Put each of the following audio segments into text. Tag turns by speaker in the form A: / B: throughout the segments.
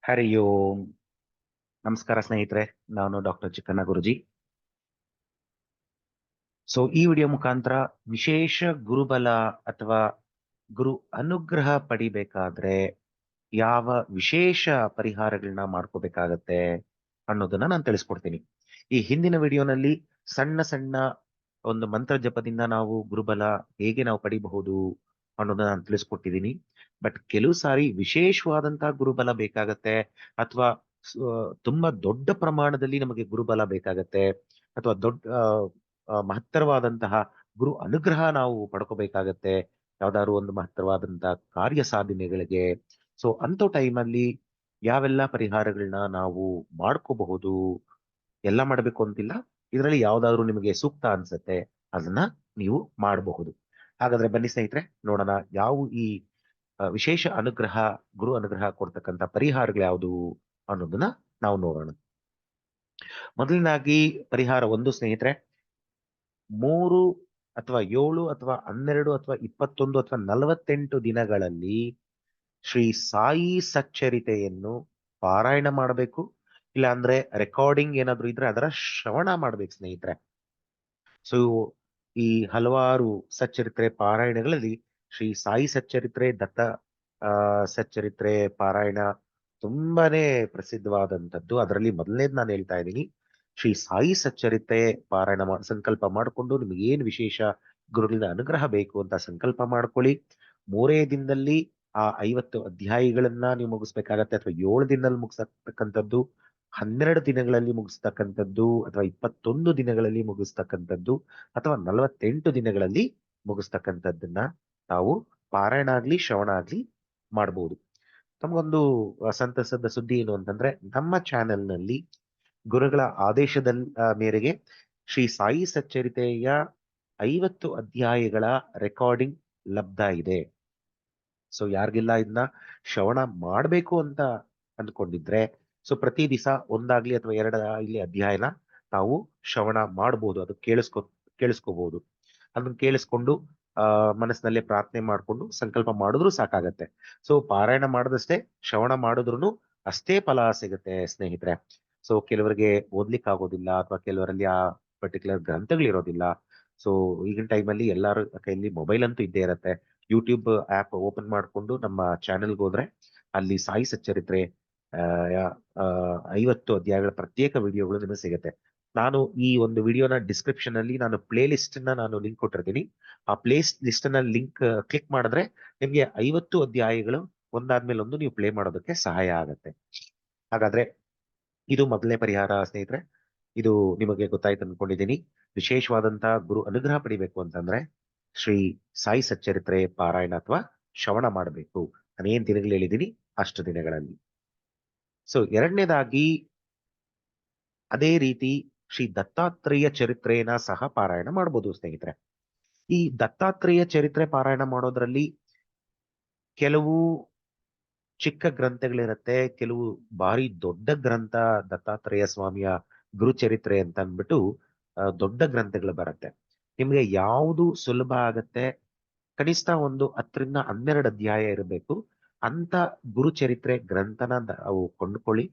A: ಹರಿ ಓಂ. ನಮಸ್ಕಾರ ಸ್ನೇಹಿತರೆ, ನಾನು ಡಾಕ್ಟರ್ ಚಿಕ್ಕಣ್ಣ ಗುರುಜಿ. ಈ ವಿಡಿಯೋ ಮುಖಾಂತರ ವಿಶೇಷ ಗುರುಬಲ ಅಥವಾ ಗುರು ಅನುಗ್ರಹ ಪಡಿಬೇಕಾದ್ರೆ ಯಾವ ವಿಶೇಷ ಪರಿಹಾರಗಳನ್ನ ಮಾಡ್ಕೋಬೇಕಾಗತ್ತೆ ಅನ್ನೋದನ್ನ ನಾನು ತಿಳಿಸ್ಕೊಡ್ತೀನಿ. ಈ ಹಿಂದಿನ ವಿಡಿಯೋನಲ್ಲಿ ಸಣ್ಣ ಸಣ್ಣ ಒಂದು ಮಂತ್ರ ಜಪದಿಂದ ನಾವು ಗುರುಬಲ ಹೇಗೆ ನಾವು ಪಡಿಬಹುದು ಅನ್ನೋದನ್ನ ನಾನು ತಿಳಿಸ್ಕೊಟ್ಟಿದ್ದೀನಿ. ಬಟ್ ಕೆಲವು ಸಾರಿ ವಿಶೇಷವಾದಂತಹ ಗುರುಬಲ ಬೇಕಾಗತ್ತೆ, ಅಥವಾ ತುಂಬಾ ದೊಡ್ಡ ಪ್ರಮಾಣದಲ್ಲಿ ನಮಗೆ ಗುರುಬಲ ಬೇಕಾಗತ್ತೆ, ಅಥವಾ ದೊಡ್ಡ ಮಹತ್ತರವಾದಂತಹ ಗುರು ಅನುಗ್ರಹ ನಾವು ಪಡ್ಕೋಬೇಕಾಗತ್ತೆ ಯಾವ್ದಾದ್ರು ಒಂದು ಮಹತ್ತರವಾದಂತಹ ಕಾರ್ಯ ಸಾಧನೆಗಳಿಗೆ. ಅಂಥ ಟೈಮಲ್ಲಿ ಯಾವೆಲ್ಲ ಪರಿಹಾರಗಳನ್ನ ನಾವು ಮಾಡ್ಕೋಬಹುದು, ಎಲ್ಲ ಮಾಡಬೇಕು ಅಂತಿಲ್ಲ, ಇದರಲ್ಲಿ ಯಾವ್ದಾದ್ರು ನಿಮಗೆ ಸೂಕ್ತ ಅನ್ಸತ್ತೆ ಅದನ್ನ ನೀವು ಮಾಡಬಹುದು. ಹಾಗಾದ್ರೆ ಬನ್ನಿ ಸ್ನೇಹಿತರೆ, ನೋಡೋಣ ಯಾವ ಈ ವಿಶೇಷ ಅನುಗ್ರಹ, ಗುರು ಅನುಗ್ರಹ ಕೊಡ್ತಕ್ಕಂಥ ಪರಿಹಾರಗಳು ಯಾವುದು ಅನ್ನೋದನ್ನ ನಾವು ನೋಡೋಣ. ಮೊದಲನಾಗಿ ಪರಿಹಾರ ಒಂದು ಸ್ನೇಹಿತರೆ, 3 ಅಥವಾ 7 ಅಥವಾ 12 ಅಥವಾ 21 ಅಥವಾ 48 ದಿನಗಳಲ್ಲಿ ಶ್ರೀ ಸಾಯಿ ಸಚ್ಚರಿತೆಯನ್ನು ಪಾರಾಯಣ ಮಾಡಬೇಕು. ಇಲ್ಲ ಅಂದ್ರೆ ರೆಕಾರ್ಡಿಂಗ್ ಏನಾದ್ರು ಇದ್ರೆ ಅದರ ಶ್ರವಣ ಮಾಡ್ಬೇಕು ಸ್ನೇಹಿತರೆ. ಸೊ ಈ ಹಲವಾರು ಸಚ್ಚರಿತ್ರೆ ಪಾರಾಯಣಗಳಲ್ಲಿ ಶ್ರೀ ಸಾಯಿ ಸಚ್ಚರಿತ್ರೆ, ದತ್ತ ಸಚ್ಚರಿತ್ರೆ ಪಾರಾಯಣ ತುಂಬಾನೇ ಪ್ರಸಿದ್ಧವಾದಂಥದ್ದು. ಅದರಲ್ಲಿ ಮೊದಲನೇದು ನಾನು ಹೇಳ್ತಾ ಇದ್ದೀನಿ, ಶ್ರೀ ಸಾಯಿ ಸಚ್ಚರಿತ್ರೆ ಪಾರಾಯಣ ಸಂಕಲ್ಪ ಮಾಡಿಕೊಂಡು ನಿಮಗೆ ಏನು ವಿಶೇಷ ಗುರುಗಳಿಂದ ಅನುಗ್ರಹ ಬೇಕು ಅಂತ ಸಂಕಲ್ಪ ಮಾಡ್ಕೊಳ್ಳಿ. 3 ದಿನದಲ್ಲಿ ಆ 50 ಅಧ್ಯಾಯಗಳನ್ನ ನೀವು ಮುಗಿಸ್ಬೇಕಾಗತ್ತೆ, ಅಥವಾ 7 ದಿನದಲ್ಲಿ ಮುಗಿಸ್ತಕ್ಕಂಥದ್ದು, 12 ದಿನಗಳಲ್ಲಿ ಮುಗಿಸ್ತಕ್ಕಂಥದ್ದು, ಅಥವಾ 21 ದಿನಗಳಲ್ಲಿ ಮುಗಿಸ್ತಕ್ಕಂಥದ್ದು, ಅಥವಾ 48 ದಿನಗಳಲ್ಲಿ ಮುಗಿಸ್ತಕ್ಕಂಥದ್ದನ್ನ ತಾವು ಪಾರಾಯಣ ಆಗ್ಲಿ ಶ್ರವಣ ಆಗ್ಲಿ ಮಾಡಬಹುದು. ತಮಗೊಂದು ಸಂತಸದ ಸುದ್ದಿ ಏನು ಅಂತಂದ್ರೆ, ನಮ್ಮ ಚಾನೆಲ್ನಲ್ಲಿ ಗುರುಗಳ ಆದೇಶದ ಮೇರೆಗೆ ಶ್ರೀ ಸಾಯಿ ಸಚ್ಚರಿತೆಯ 50 ಅಧ್ಯಾಯಗಳ ರೆಕಾರ್ಡಿಂಗ್ ಲಭ್ಯ ಇದೆ. ಯಾರಿಗೆಲ್ಲ ಇದನ್ನ ಶ್ರವಣ ಮಾಡಬೇಕು ಅಂತ ಅಂದ್ಕೊಂಡಿದ್ರೆ, ಪ್ರತಿ ದಿವಸ ಒಂದಾಗ್ಲಿ ಅಥವಾ ಎರಡಾಗ್ಲಿ ಅಧ್ಯಾಯನ ತಾವು ಶ್ರವಣ ಮಾಡಬಹುದು. ಅದು ಕೇಳಿಸ್ಕೋಬಹುದು. ಅದನ್ನ ಕೇಳಿಸ್ಕೊಂಡು ಮನಸ್ಸಿನಲ್ಲೇ ಪ್ರಾರ್ಥನೆ ಮಾಡಿಕೊಂಡು ಸಂಕಲ್ಪ ಮಾಡಿದ್ರು ಸಾಕಾಗತ್ತೆ. ಪಾರಾಯಣ ಮಾಡದಷ್ಟೇ ಶ್ರವಣ ಮಾಡಿದ್ರು ಅಷ್ಟೇ ಫಲ ಸಿಗುತ್ತೆ ಸ್ನೇಹಿತರೆ. ಕೆಲವರಿಗೆ ಓದ್ಲಿಕ್ಕೆ ಆಗೋದಿಲ್ಲ, ಅಥವಾ ಕೆಲವರಲ್ಲಿ ಆ ಪರ್ಟಿಕ್ಯುಲರ್ ಗ್ರಂಥಗಳಿರೋದಿಲ್ಲ. ಈಗಿನ ಟೈಮಲ್ಲಿ ಎಲ್ಲರ ಕೈಯಲ್ಲಿ ಮೊಬೈಲ್ ಅಂತೂ ಇದ್ದೇ ಇರತ್ತೆ. ಯೂಟ್ಯೂಬ್ ಆಪ್ ಓಪನ್ ಮಾಡಿಕೊಂಡು ನಮ್ಮ ಚಾನೆಲ್ಗೆ ಹೋದ್ರೆ ಅಲ್ಲಿ ಸಾಯಿ ಸಚ್ಚರಿತ್ರೆ 50 ಅಧ್ಯಾಯಗಳ ಪ್ರತ್ಯೇಕ ವಿಡಿಯೋಗಳು ನಿಮಗೆ ಸಿಗುತ್ತೆ. ನಾನು ಈ ಒಂದು ವಿಡಿಯೋನ ಡಿಸ್ಕ್ರಿಪ್ಷನ್ ಅಲ್ಲಿ ನಾನು ಪ್ಲೇ ಲಿಸ್ಟ್ ನಾನು ಲಿಂಕ್ ಕೊಟ್ಟಿರ್ತೀನಿ. ಆ ಪ್ಲೇ ಲಿಸ್ಟ್ ನ ಲಿಂಕ್ ಕ್ಲಿಕ್ ಮಾಡಿದ್ರೆ ನಿಮ್ಗೆ 50 ಅಧ್ಯಾಯಗಳು ಒಂದಾದ್ಮೇಲೆ ಒಂದು ನೀವು ಪ್ಲೇ ಮಾಡೋದಕ್ಕೆ ಸಹಾಯ ಆಗುತ್ತೆ. ಹಾಗಾದ್ರೆ ಇದು ಮೊದಲನೇ ಪರಿಹಾರ ಸ್ನೇಹಿತರೆ. ಇದು ನಿಮಗೆ ಗೊತ್ತಾಯ್ತು ಅನ್ಕೊಂಡಿದ್ದೀನಿ. ವಿಶೇಷವಾದಂತಹ ಗುರು ಅನುಗ್ರಹ ಪಡಿಬೇಕು ಅಂತಂದ್ರೆ ಶ್ರೀ ಸಾಯಿ ಸಚ್ಚರಿತ್ರೆ ಪಾರಾಯಣ ಅಥವಾ ಶ್ರವಣ ಮಾಡಬೇಕು. ನಾನೇನ್ ದಿನಗಳು ಹೇಳಿದ್ದೀನಿ ಅಷ್ಟು ದಿನಗಳಲ್ಲಿ. ಎರಡನೇದಾಗಿ ಅದೇ ರೀತಿ ಶ್ರೀ ದತ್ತಾತ್ರೇಯ ಚರಿತ್ರೆಯನ್ನ ಸಹ ಪಾರಾಯಣ ಮಾಡಬಹುದು ಸ್ನೇಹಿತರೆ. ಈ ದತ್ತಾತ್ರೇಯ ಚರಿತ್ರೆ ಪಾರಾಯಣ ಮಾಡೋದ್ರಲ್ಲಿ ಕೆಲವು ಚಿಕ್ಕ ಗ್ರಂಥಗಳಿರತ್ತೆ, ಕೆಲವು ಭಾರಿ ದೊಡ್ಡ ಗ್ರಂಥ, ದತ್ತಾತ್ರೇಯ ಸ್ವಾಮಿಯ ಗುರುಚರಿತ್ರೆ ಅಂತ ಅಂದ್ಬಿಟ್ಟು ದೊಡ್ಡ ಗ್ರಂಥಗಳು ಬರುತ್ತೆ. ನಿಮ್ಗೆ ಯಾವುದು ಸುಲಭ ಆಗತ್ತೆ, ಕನಿಷ್ಠ ಒಂದು 10ರಿಂದ 12 ಅಧ್ಯಾಯ ಇರಬೇಕು ಅಂತ ಗುರುಚರಿತ್ರೆ ಗ್ರಂಥನ ಅವು ಕೊಂಡ್ಕೊಳ್ಳಿ,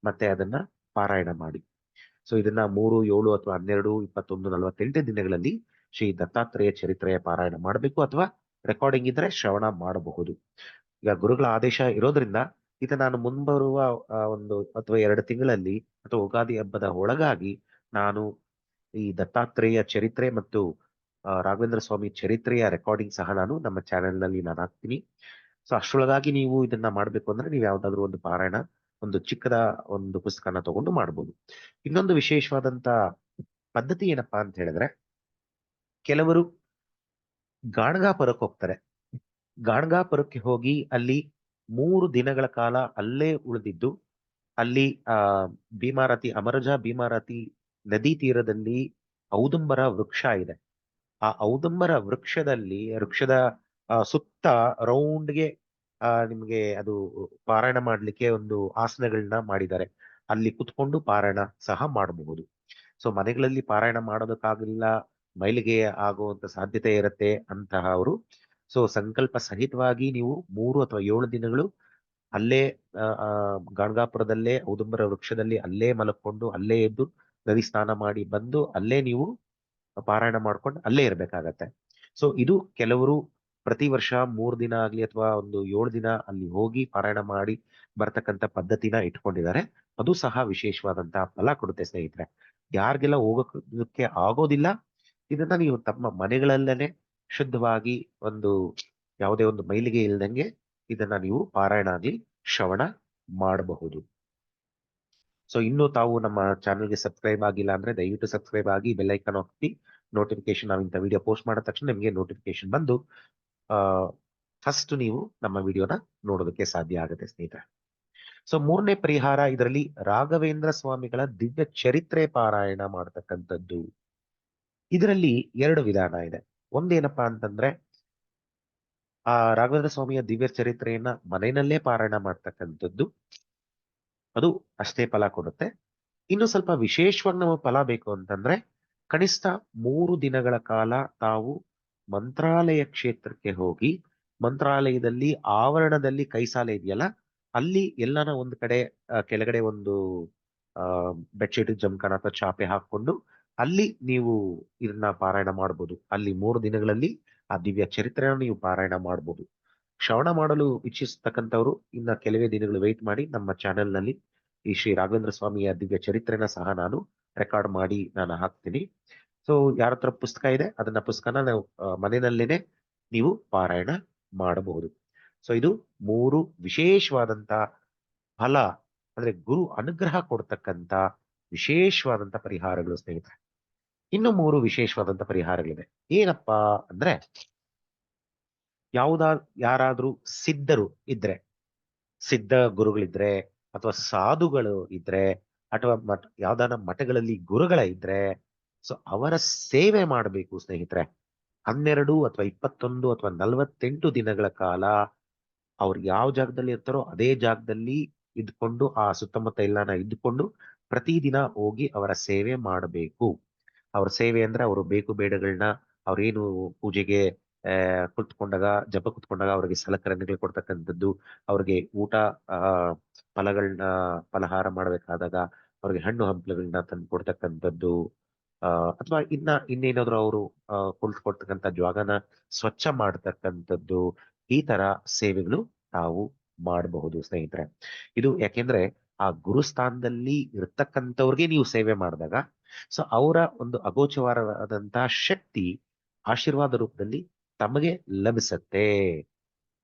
A: ಮತ್ತೆ ಅದನ್ನ ಪಾರಾಯಣ ಮಾಡಿ. ಇದನ್ನ 3, 7 ಅಥವಾ 12, 21, 48 ದಿನಗಳಲ್ಲಿ ಶ್ರೀ ದತ್ತಾತ್ರೇಯ ಚರಿತ್ರೆಯ ಪಾರಾಯಣ ಮಾಡಬೇಕು, ಅಥವಾ ರೆಕಾರ್ಡಿಂಗ್ ಇದ್ರೆ ಶ್ರವಣ ಮಾಡಬಹುದು. ಈಗ ಗುರುಗಳ ಆದೇಶ ಇರೋದ್ರಿಂದ ಇದು ನಾನು ಮುಂಬರುವ 1 ಅಥವಾ 2 ತಿಂಗಳಲ್ಲಿ ಅಥವಾ ಯುಗಾದಿ ಹಬ್ಬದ ಒಳಗಾಗಿ ನಾನು ಈ ದತ್ತಾತ್ರೇಯ ಚರಿತ್ರೆ ಮತ್ತು ರಾಘವೇಂದ್ರ ಸ್ವಾಮಿ ಚರಿತ್ರೆಯ ರೆಕಾರ್ಡಿಂಗ್ ಸಹ ನಾನು ನಮ್ಮ ಚಾನೆಲ್ ನಲ್ಲಿ ನಾನು ಹಾಕ್ತೀನಿ. ಅಷ್ಟರೊಳಗಾಗಿ ನೀವು ಇದನ್ನ ಮಾಡ್ಬೇಕು ಅಂದ್ರೆ ನೀವು ಯಾವ್ದಾದ್ರು ಒಂದು ಪಾರಾಯಣ, ಒಂದು ಚಿಕ್ಕದ ಒಂದು ಪುಸ್ತಕನ ತಗೊಂಡು ಮಾಡ್ಬೋದು. ಇನ್ನೊಂದು ವಿಶೇಷವಾದಂತ ಪದ್ಧತಿ ಏನಪ್ಪಾ ಅಂತ ಹೇಳಿದ್ರೆ, ಕೆಲವರು ಗಾಣಗಾಪುರಕ್ಕೆ ಹೋಗ್ತಾರೆ. ಗಾಣಗಾಪುರಕ್ಕೆ ಹೋಗಿ ಅಲ್ಲಿ 3 ದಿನಗಳ ಕಾಲ ಅಲ್ಲೇ ಉಳಿದಿದ್ದು, ಅಲ್ಲಿ ಭೀಮಾರತಿ, ಅಮರಜಾ ಭೀಮಾರತಿ ನದಿ ತೀರದಲ್ಲಿ ಔದುಂಬರ ವೃಕ್ಷ ಇದೆ. ಆ ಔದುಂಬರ ವೃಕ್ಷದ ಸುತ್ತ ರೌಂಡ್ಗೆ ನಿಮ್ಗೆ ಅದು ಪಾರಾಯಣ ಮಾಡ್ಲಿಕ್ಕೆ ಒಂದು ಆಸನಗಳನ್ನ ಮಾಡಿದ್ದಾರೆ. ಅಲ್ಲಿ ಕುತ್ಕೊಂಡು ಪಾರಾಯಣ ಸಹ ಮಾಡಬಹುದು. ಮನೆಗಳಲ್ಲಿ ಪಾರಾಯಣ ಮಾಡೋದಕ್ಕಾಗಲಿಲ್ಲ, ಮೈಲಿಗೆ ಆಗುವಂತ ಸಾಧ್ಯತೆ ಇರುತ್ತೆ ಅಂತಹವರು ಸಂಕಲ್ಪ ಸಹಿತವಾಗಿ ನೀವು 3 ಅಥವಾ 7 ದಿನಗಳು ಅಲ್ಲೇ ಗಾಣಗಾಪುರದಲ್ಲೇ ಔದುಂಬರ ವೃಕ್ಷದಲ್ಲಿ ಅಲ್ಲೇ ಮಲಕೊಂಡು ಅಲ್ಲೇ ಎದ್ದು ನದಿ ಸ್ನಾನ ಮಾಡಿ ಬಂದು ಅಲ್ಲೇ ನೀವು ಪಾರಾಯಣ ಮಾಡ್ಕೊಂಡು ಅಲ್ಲೇ ಇರ್ಬೇಕಾಗತ್ತೆ. ಸೊ ಇದು ಕೆಲವರು ಪ್ರತಿ ವರ್ಷ 3 ದಿನ ಆಗ್ಲಿ ಅಥವಾ ಒಂದು 7 ದಿನ ಅಲ್ಲಿ ಹೋಗಿ ಪಾರಾಯಣ ಮಾಡಿ ಬರ್ತಕ್ಕಂಥ ಪದ್ಧತಿನ ಇಟ್ಕೊಂಡಿದ್ದಾರೆ. ಅದು ಸಹ ವಿಶೇಷವಾದಂತಹ ಫಲ ಕೊಡುತ್ತೆ ಸ್ನೇಹಿತರೆ. ಯಾರಿಗೆಲ್ಲ ಹೋಗೋದಕ್ಕೆ ಆಗೋದಿಲ್ಲ, ಇದನ್ನ ನೀವು ತಮ್ಮ ಮನೆಗಳಲ್ಲೇನೆ ಶುದ್ಧವಾಗಿ ಒಂದು ಯಾವುದೇ ಒಂದು ಮೈಲಿಗೆ ಇಲ್ದಂಗೆ ಇದನ್ನ ನೀವು ಪಾರಾಯಣ ಆಗ್ಲಿ ಶ್ರವಣ ಮಾಡಬಹುದು. ಸೊ ಇನ್ನು ತಾವು ನಮ್ಮ ಚಾನೆಲ್ಗೆ ಸಬ್ಸ್ಕ್ರೈಬ್ ಆಗಿಲ್ಲ ಅಂದ್ರೆ ದಯವಿಟ್ಟು ಸಬ್ಸ್ಕ್ರೈಬ್ ಆಗಿ ಬೆಲ್ ಐಕಾನ್ ಒತ್ತಿ ನೋಟಿಫಿಕೇಶನ್ ನಾವು ಇಂಥ ವಿಡಿಯೋ ಪೋಸ್ಟ್ ಮಾಡಿದ ತಕ್ಷಣ ನಿಮಗೆ ನೋಟಿಫಿಕೇಶನ್ ಬಂದು ಫಸ್ಟ್ ನೀವು ನಮ್ಮ ವಿಡಿಯೋನ ನೋಡೋದಕ್ಕೆ ಸಾಧ್ಯ ಆಗುತ್ತೆ ಸ್ನೇಹಿತರೆ. ಸೊ 3ನೇ ಪರಿಹಾರ, ಇದರಲ್ಲಿ ರಾಘವೇಂದ್ರ ಸ್ವಾಮಿಗಳ ದಿವ್ಯ ಚರಿತ್ರೆ ಪಾರಾಯಣ ಮಾಡತಕ್ಕಂಥದ್ದು. ಇದರಲ್ಲಿ 2 ವಿಧಾನ ಇದೆ. ಒಂದೇನಪ್ಪಾ ಅಂತಂದ್ರೆ ಆ ರಾಘವೇಂದ್ರ ಸ್ವಾಮಿಯ ದಿವ್ಯ ಚರಿತ್ರೆಯನ್ನ ಮನೆಯಲ್ಲೇ ಪಾರಾಯಣ ಮಾಡ್ತಕ್ಕಂಥದ್ದು. ಅದು ಅಷ್ಟೇ ಫಲ ಕೊಡುತ್ತೆ. ಇನ್ನು ಸ್ವಲ್ಪ ವಿಶೇಷವಾಗಿ ನಮಗೆ ಫಲ ಬೇಕು ಅಂತಂದ್ರೆ ಕನಿಷ್ಠ 3 ದಿನಗಳ ಕಾಲ ತಾವು ಮಂತ್ರಾಲಯ ಕ್ಷೇತ್ರಕ್ಕೆ ಹೋಗಿ ಮಂತ್ರಾಲಯದಲ್ಲಿ ಆವರಣದಲ್ಲಿ ಕೈಸಾಲೆ ಇದೆಯಲ್ಲ, ಅಲ್ಲಿ ಎಲ್ಲಾನ ಒಂದು ಕಡೆ ಕೆಳಗಡೆ ಒಂದು ಬೆಡ್ಶೀಟ್ ಜಮಖಾನ ಅಥವಾ ಚಾಪೆ ಹಾಕೊಂಡು ಅಲ್ಲಿ ನೀವು ಇದನ್ನ ಪಾರಾಯಣ ಮಾಡ್ಬೋದು. ಅಲ್ಲಿ 3 ದಿನಗಳಲ್ಲಿ ಆ ದಿವ್ಯ ಚರಿತ್ರೆನ ನೀವು ಪಾರಾಯಣ ಮಾಡ್ಬೋದು. ಶ್ರವಣ ಮಾಡಲು ಇಚ್ಛಿಸ್ತಕ್ಕಂಥವ್ರು ಇನ್ನ ಕೆಲವೇ ದಿನಗಳು ವೆಯ್ಟ್ ಮಾಡಿ. ನಮ್ಮ ಚಾನೆಲ್ನಲ್ಲಿ ಈ ಶ್ರೀ ರಾಘವೇಂದ್ರ ಸ್ವಾಮಿಯ ದಿವ್ಯ ಚರಿತ್ರೆನ ಸಹ ನಾನು ರೆಕಾರ್ಡ್ ಮಾಡಿ ನಾನು ಹಾಕ್ತೀನಿ. ಸೊ ಯಾರ ಹತ್ರ ಪುಸ್ತಕ ಇದೆ ಅದನ್ನ ಪುಸ್ತಕನ ನಾವು ಮನೆಯಲ್ಲೇನೆ ನೀವು ಪಾರಾಯಣ ಮಾಡಬಹುದು. ಸೊ ಇದು 3 ವಿಶೇಷವಾದಂತ ಫಲ, ಅಂದ್ರೆ ಗುರು ಅನುಗ್ರಹ ಕೊಡ್ತಕ್ಕಂತ ವಿಶೇಷವಾದಂತ ಪರಿಹಾರಗಳು ಸ್ನೇಹಿತರೆ. ಇನ್ನು 3 ವಿಶೇಷವಾದಂತ ಪರಿಹಾರಗಳಿದೆ. ಏನಪ್ಪಾ ಅಂದ್ರೆ, ಯಾರಾದ್ರೂ ಸಿದ್ಧರು ಇದ್ರೆ, ಸಿದ್ಧ ಗುರುಗಳಿದ್ರೆ ಅಥವಾ ಸಾಧುಗಳು ಇದ್ರೆ ಅಥವಾ ಯಾವ್ದಾನ ಮಠಗಳಲ್ಲಿ ಗುರುಗಳ ಇದ್ರೆ, ಸೊ ಅವರ ಸೇವೆ ಮಾಡಬೇಕು ಸ್ನೇಹಿತರೆ. 12 ಅಥವಾ 21 ಅಥವಾ 48 ದಿನಗಳ ಕಾಲ ಅವ್ರು ಯಾವ ಜಾಗದಲ್ಲಿ ಇರ್ತಾರೋ ಅದೇ ಜಾಗದಲ್ಲಿ ಇದ್ಕೊಂಡು ಆ ಸುತ್ತಮುತ್ತ ಎಲ್ಲಾನ ಇದ್ಕೊಂಡು ಪ್ರತಿದಿನ ಹೋಗಿ ಅವರ ಸೇವೆ ಮಾಡಬೇಕು. ಅವ್ರ ಸೇವೆ ಅಂದ್ರೆ ಅವರು ಬೇಕು ಬೇಡಗಳನ್ನ ಅವ್ರೇನು ಪೂಜೆಗೆ ಕುತ್ಕೊಂಡಾಗ ಜಪ ಕುತ್ಕೊಂಡಾಗ ಅವ್ರಿಗೆ ಸಲಕರಣೆಗಳು ಕೊಡ್ತಕ್ಕಂಥದ್ದು, ಅವ್ರಿಗೆ ಊಟ ಫಲಗಳನ್ನ ಫಲಹಾರ ಮಾಡ್ಬೇಕಾದಾಗ ಅವ್ರಿಗೆ ಹಣ್ಣು ಹಂಪಲುಗಳನ್ನ ತಂದು ಕೊಡ್ತಕ್ಕಂಥದ್ದು, ಅಥವಾ ಇನ್ನೇನಾದ್ರು ಅವರು ಕುಳಿತುಕೊಳ್ತಕ್ಕಂಥ ಜಾಗನ ಸ್ವಚ್ಛ ಮಾಡ್ತಕ್ಕಂಥದ್ದು, ಈ ತರ ಸೇವೆಗಳು ತಾವು ಮಾಡಬಹುದು ಸ್ನೇಹಿತರೆ. ಇದು ಯಾಕೆಂದ್ರೆ ಆ ಗುರುಸ್ಥಾನದಲ್ಲಿ ಇರ್ತಕ್ಕಂಥವ್ರಿಗೆ ನೀವು ಸೇವೆ ಮಾಡಿದಾಗ ಸೊ ಅವರ ಒಂದು ಅಗೋಚರವಾದಂತಹ ಶಕ್ತಿ ಆಶೀರ್ವಾದ ರೂಪದಲ್ಲಿ ತಮಗೆ ಲಭಿಸತ್ತೆ.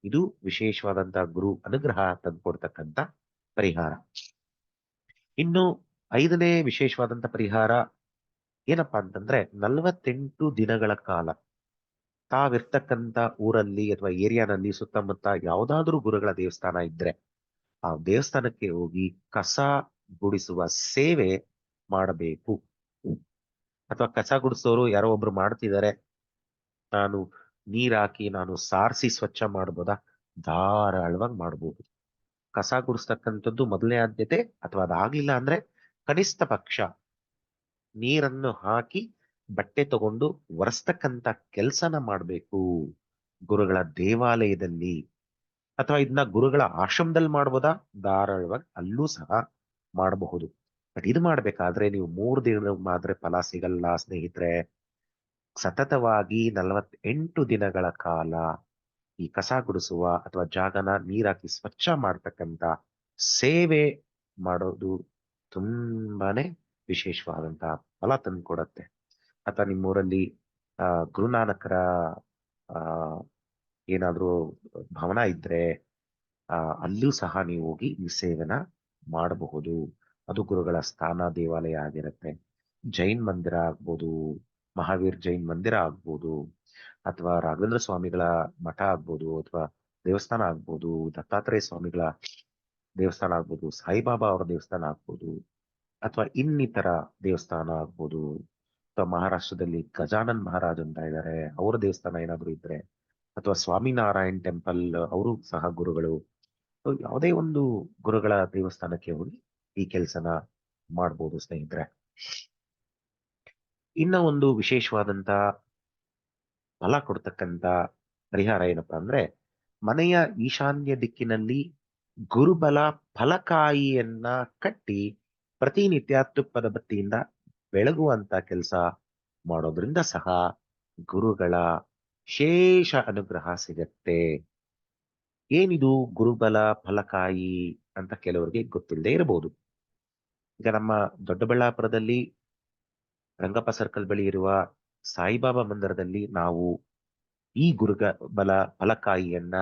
A: ಇದು ವಿಶೇಷವಾದಂತಹ ಗುರು ಅನುಗ್ರಹ ತಂದುಕೊಡ್ತಕ್ಕಂಥ ಪರಿಹಾರ. ಇನ್ನು 5ನೇ ವಿಶೇಷವಾದಂತ ಪರಿಹಾರ ಏನಪ್ಪಾ ಅಂತಂದ್ರೆ 48 ದಿನಗಳ ಕಾಲ ತಾವಿರ್ತಕ್ಕಂಥ ಊರಲ್ಲಿ ಅಥವಾ ಏರಿಯಾನಲ್ಲಿ ಸುತ್ತಮುತ್ತ ಯಾವುದಾದ್ರೂ ಗುರುಗಳ ದೇವಸ್ಥಾನ ಇದ್ರೆ ಆ ದೇವಸ್ಥಾನಕ್ಕೆ ಹೋಗಿ ಕಸ ಗುಡಿಸುವ ಸೇವೆ ಮಾಡಬೇಕು. ಅಥವಾ ಕಸ ಗುಡಿಸೋರು ಯಾರೋ ಒಬ್ರು ಮಾಡ್ತಿದ್ದಾರೆ, ನಾನು ನೀರ್ ಹಾಕಿ ನಾನು ಸಾರಿಸಿ ಸ್ವಚ್ಛ ಮಾಡ್ಬೋದಾ? ಧಾರಾಳವಾಗಿ ಮಾಡ್ಬೋದು. ಕಸ ಗುಡಿಸ್ತಕ್ಕಂಥದ್ದು ಮೊದಲನೇ ಆದ್ಯತೆ. ಅಥವಾ ಅದಾಗ್ಲಿಲ್ಲ ಅಂದ್ರೆ ಕನಿಷ್ಠ ಪಕ್ಷ ನೀರನ್ನು ಹಾಕಿ ಬಟ್ಟೆ ತಗೊಂಡು ಒರೆಸ್ತಕ್ಕಂಥ ಕೆಲ್ಸನ ಮಾಡ್ಬೇಕು ಗುರುಗಳ ದೇವಾಲಯದಲ್ಲಿ. ಅಥವಾ ಇದನ್ನ ಗುರುಗಳ ಆಶ್ರಮದಲ್ಲಿ ಮಾಡ್ಬೋದಾ? ಧಾರಾಳವಾಗಿ ಅಲ್ಲೂ ಸಹ ಮಾಡಬಹುದು. ಬಟ್ ಇದು ಮಾಡ್ಬೇಕಾದ್ರೆ ನೀವು 3 ದಿನ ಮಾತ್ರ ಫಲ ಸಿಗಲ್ಲ ಸ್ನೇಹಿತರೆ. ಸತತವಾಗಿ 48 ದಿನಗಳ ಕಾಲ ಈ ಕಸ ಗುಡಿಸುವ ಅಥವಾ ಜಾಗನ ನೀರಾಕಿ ಸ್ವಚ್ಛ ಮಾಡ್ತಕ್ಕಂಥ ಸೇವೆ ಮಾಡೋದು ತುಂಬಾನೇ ವಿಶೇಷವಾದಂತಹ ಫಲ ತಂದುಕೊಡತ್ತೆ. ಅಥವಾ ನಿಮ್ಮೂರಲ್ಲಿ ಗುರುನಾನಕರ ಆ ಏನಾದ್ರೂ ಭವನ ಇದ್ರೆ ಅಲ್ಲೂ ಸಹ ನೀವು ಹೋಗಿ ಈ ಸೇವೆನ ಮಾಡಬಹುದು. ಅದು ಗುರುಗಳ ಸ್ಥಾನ ದೇವಾಲಯ ಆಗಿರುತ್ತೆ. ಜೈನ್ ಮಂದಿರ ಆಗ್ಬೋದು, ಮಹಾವೀರ್ ಜೈನ್ ಮಂದಿರ ಆಗ್ಬೋದು, ಅಥವಾ ರಾಘವೇಂದ್ರ ಸ್ವಾಮಿಗಳ ಮಠ ಆಗ್ಬೋದು, ಅಥವಾ ದೇವಸ್ಥಾನ ಆಗ್ಬೋದು, ದತ್ತಾತ್ರೇಯ ಸ್ವಾಮಿಗಳ ದೇವಸ್ಥಾನ ಆಗ್ಬೋದು, ಸಾಯಿಬಾಬಾ ಅವರ ದೇವಸ್ಥಾನ ಆಗ್ಬೋದು, ಅಥವಾ ಇನ್ನಿತರ ದೇವಸ್ಥಾನ ಆಗ್ಬೋದು, ಅಥವಾ ಮಹಾರಾಷ್ಟ್ರದಲ್ಲಿ ಗಜಾನನ್ ಮಹಾರಾಜ್ ಅಂತ ಇದ್ದಾರೆ, ಅವರ ದೇವಸ್ಥಾನ ಏನಾದ್ರು ಇದ್ರೆ, ಅಥವಾ ಸ್ವಾಮಿನಾರಾಯಣ್ ಟೆಂಪಲ್ ಅವರು ಸಹ ಗುರುಗಳು. ಯಾವುದೇ ಒಂದು ಗುರುಗಳ ದೇವಸ್ಥಾನಕ್ಕೆ ಹೋಗಿ ಈ ಕೆಲಸನ ಮಾಡ್ಬೋದು ಸ್ನೇಹಿತರೆ. ಇನ್ನ ಒಂದು ವಿಶೇಷವಾದಂತ ಫಲ ಕೊಡ್ತಕ್ಕಂತ ಪರಿಹಾರ ಏನಪ್ಪಾ ಅಂದ್ರೆ, ಮನೆಯ ಈಶಾನ್ಯ ದಿಕ್ಕಿನಲ್ಲಿ ಗುರುಬಲ ಫಲಕಾಯಿಯನ್ನ ಕಟ್ಟಿ ಪ್ರತಿನಿತ್ಯ ತುಪ್ಪದ ಬತ್ತಿಯಿಂದ ಬೆಳಗುವಂತ ಕೆಲಸ ಮಾಡೋದ್ರಿಂದ ಸಹ ಗುರುಗಳ ವಿಶೇಷ ಅನುಗ್ರಹ ಸಿಗತ್ತೆ. ಏನಿದು ಗುರುಬಲ ಫಲಕಾಯಿ ಅಂತ ಕೆಲವರಿಗೆ ಗೊತ್ತಿಲ್ಲದೆ ಇರಬಹುದು. ಈಗ ನಮ್ಮ ದೊಡ್ಡಬಳ್ಳಾಪುರದಲ್ಲಿ ರಂಗಪ್ಪ ಸರ್ಕಲ್ ಬಳಿ ಇರುವ ಸಾಯಿಬಾಬಾ ಮಂದಿರದಲ್ಲಿ ನಾವು ಈ ಬಲ ಫಲಕಾಯಿಯನ್ನ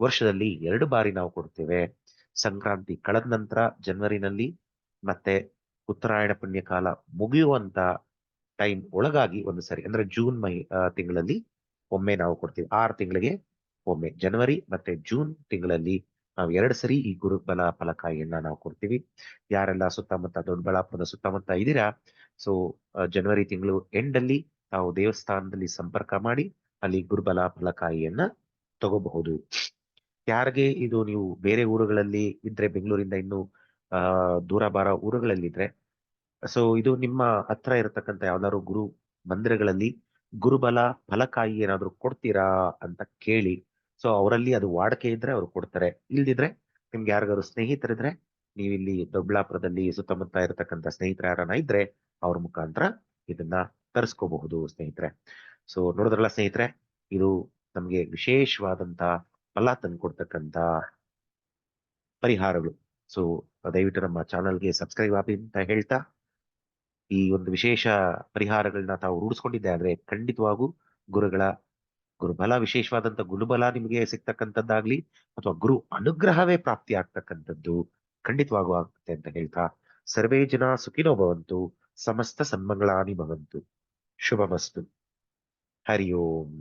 A: ವರ್ಷದಲ್ಲಿ 2 ಬಾರಿ ನಾವು ಕೊಡ್ತೇವೆ. ಸಂಕ್ರಾಂತಿ ಕಳೆದ ನಂತರ ಜನವರಿನಲ್ಲಿ, ಮತ್ತೆ ಉತ್ತರಾಯಣ ಪುಣ್ಯಕಾಲ ಮುಗಿಯುವಂತ ಟೈಮ್ ಒಳಗಾಗಿ ಒಂದು ಸರಿ, ಅಂದ್ರೆ ಜೂನ್ ತಿಂಗಳಲ್ಲಿ ಒಮ್ಮೆ ನಾವು ಕೊಡ್ತೀವಿ. 6 ತಿಂಗಳಿಗೆ ಒಮ್ಮೆ, ಜನವರಿ ಮತ್ತೆ ಜೂನ್ ತಿಂಗಳಲ್ಲಿ ನಾವು 2 ಸರಿ ಈ ಗುರುಬಲ ಫಲಕಾಯಿಯನ್ನ ನಾವು ಕೊಡ್ತೀವಿ. ಯಾರೆಲ್ಲ ಸುತ್ತಮುತ್ತ ದೊಡ್ಡಬಳ್ಳಾಪುರದ ಸುತ್ತಮುತ್ತ ಇದ್ದೀರಾ, ಸೊ ಜನವರಿ ತಿಂಗಳು ಎಂಡ್ ಅಲ್ಲಿ ತಾವು ದೇವಸ್ಥಾನದಲ್ಲಿ ಸಂಪರ್ಕ ಮಾಡಿ ಅಲ್ಲಿ ಗುರುಬಲ ಫಲಕಾಯಿಯನ್ನ ತಗೋಬಹುದು. ಯಾರಿಗೆ ಇದು ನೀವು ಬೇರೆ ಊರುಗಳಲ್ಲಿ ಇದ್ರೆ, ಬೆಂಗಳೂರಿಂದ ಇನ್ನು ದೂರ ಬಾರೋ ಊರುಗಳಲ್ಲಿದ್ರೆ, ಸೊ ಇದು ನಿಮ್ಮ ಹತ್ರ ಇರತಕ್ಕಂತ ಯಾವ್ದಾದ್ರು ಗುರು ಮಂದಿರಗಳಲ್ಲಿ ಗುರುಬಲ ಫಲಕಾಯಿ ಏನಾದ್ರು ಕೊಡ್ತೀರಾ ಅಂತ ಕೇಳಿ. ಸೊ ಅವರಲ್ಲಿ ಅದು ವಾಡಿಕೆ ಇದ್ರೆ ಅವ್ರು ಕೊಡ್ತಾರೆ. ಇಲ್ದಿದ್ರೆ ನಿಮ್ಗೆ ಯಾರಿಗಾದ್ರು ಸ್ನೇಹಿತರಿದ್ರೆ, ನೀವಿಲ್ಲಿ ದೊಡ್ಡಬಳ್ಳಾಪುರದಲ್ಲಿ ಸುತ್ತಮುತ್ತ ಇರತಕ್ಕಂತ ಸ್ನೇಹಿತರು ಯಾರನ್ನ ಇದ್ರೆ ಅವ್ರ ಮುಖಾಂತರ ಇದನ್ನ ತರಿಸ್ಕೋಬಹುದು ಸ್ನೇಹಿತರೆ. ಸೊ ನೋಡಿದ್ರಲ್ಲ ಸ್ನೇಹಿತರೆ, ಇದು ನಮ್ಗೆ ವಿಶೇಷವಾದಂತ ಫಲ ತಂದ್ಕೊಡ್ತಕ್ಕಂತ ಪರಿಹಾರಗಳು. ಸೊ ದಯವಿಟ್ಟು ನಮ್ಮ ಚಾನಲ್ಗೆ ಸಬ್ಸ್ಕ್ರೈಬ್ ಆಗಿ ಅಂತ ಹೇಳ್ತಾ, ಈ ಒಂದು ವಿಶೇಷ ಪರಿಹಾರಗಳನ್ನ ತಾವು ರೂಢಿಸ್ಕೊಂಡಿದ್ದೆ ಆದ್ರೆ ಖಂಡಿತವಾಗೂ ಗುರುಗಳ ಗುರುಬಲ, ವಿಶೇಷವಾದಂತ ಗುರುಬಲ ನಿಮಗೆ ಸಿಗ್ತಕ್ಕಂಥದ್ದಾಗ್ಲಿ ಅಥವಾ ಗುರು ಅನುಗ್ರಹವೇ ಪ್ರಾಪ್ತಿ ಆಗ್ತಕ್ಕಂಥದ್ದು ಖಂಡಿತವಾಗೂ ಆಗುತ್ತೆ ಅಂತ ಹೇಳ್ತಾ, ಸರ್ವೇ ಜನ ಸುಖಿನೋ ಭವಂತು, ಸಮಸ್ತ ಸನ್ಮಂಗಳಾನಿ ಭವಂತು, ಶುಭಮಸ್ತು. ಹರಿ ಓಂ.